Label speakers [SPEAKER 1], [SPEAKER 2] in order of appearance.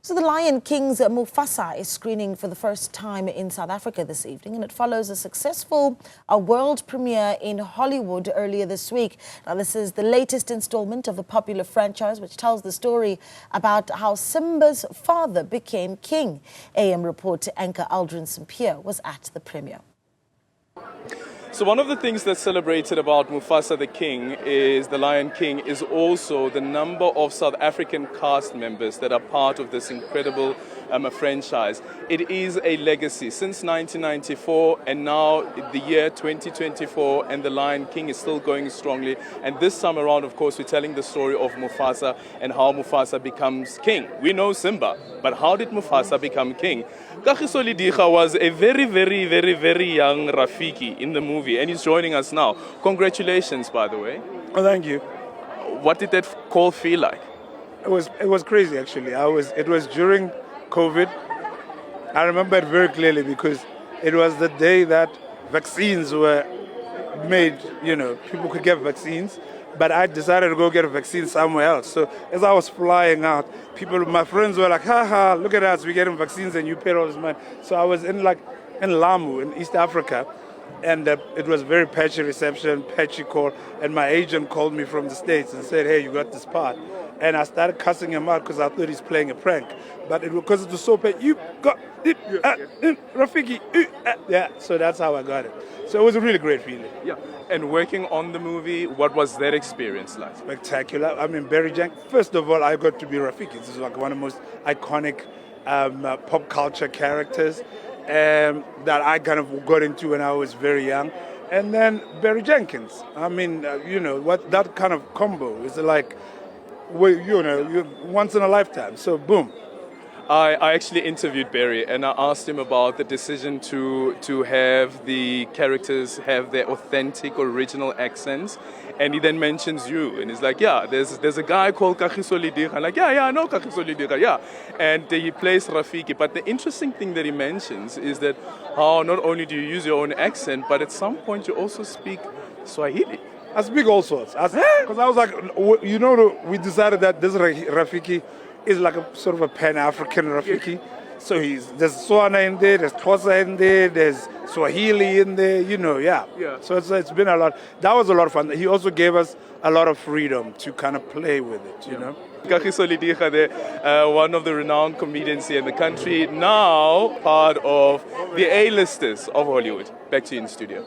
[SPEAKER 1] So The Lion King's Mufasa is screening for the first time in South Africa this evening, and it follows a successful world premiere in Hollywood earlier this week. Now, this is the latest installment of the popular franchise, which tells the story about how Simba's father became king. AM reporter anchor Aldrin Sampear was at the premiere.
[SPEAKER 2] So one of the things that's celebrated about Mufasa the King is the Lion King is also the number of South African cast members that are part of this incredible franchise. It is a legacy since 1994 and now the year 2024, and the Lion King is still going strongly. And this time around, of course, we're telling the story of Mufasa and how Mufasa becomes king. We know Simba, but how did Mufasa become king? Kagiso Lidikga was a very young Rafiki in the movie, and he's joining us now. Congratulations, by the way.
[SPEAKER 3] Oh, thank you.
[SPEAKER 2] What did that call feel like?
[SPEAKER 3] It was crazy, actually. It was during COVID. I remember it very clearly because it was the day that vaccines were made. You know, people could get vaccines, but I decided to go get a vaccine somewhere else. So as I was flying out, my friends were like, "Ha, look at us, we're getting vaccines and you paid all this money." So I was in Lamu in East Africa, and it was very patchy reception, patchy call, and my agent called me from the States and said, "Hey, you got this part." And I started cussing him out because I thought he's playing a prank. But because it was so patchy, you got it, Rafiki, yeah, so that's how I got it. So it was a really great feeling.
[SPEAKER 2] Yeah. And working on the movie, what was that experience like?
[SPEAKER 3] Spectacular. I mean, Barry Jank, first of all, I got to be Rafiki. This is like one of the most iconic pop culture characters that I kind of got into when I was very young. And then Barry Jenkins. I mean, what that kind of combo is like, once in a lifetime. So boom.
[SPEAKER 2] I actually interviewed Barry and I asked him about the decision to have the characters have their authentic, original accents. And he then mentions you. And he's like, yeah, there's a guy called Kagiso Lidikga. I'm like, yeah, I know Kagiso Lidikga, yeah. And he plays Rafiki. But the interesting thing that he mentions is that how not only do you use your own accent, but at some point you also speak Swahili.
[SPEAKER 3] I speak all sorts. Because I was like, we decided that this Rafiki is like a sort of a Pan-African Rafiki. So there's Swana in there, there's Xhosa in there, there's Swahili in there, yeah. So it's been a lot. That was a lot of fun. He also gave us a lot of freedom to kind of play with it, you know.
[SPEAKER 2] Kagiso Lidikga, one of the renowned comedians here in the country, now part of the A-listers of Hollywood. Back to you in the studio.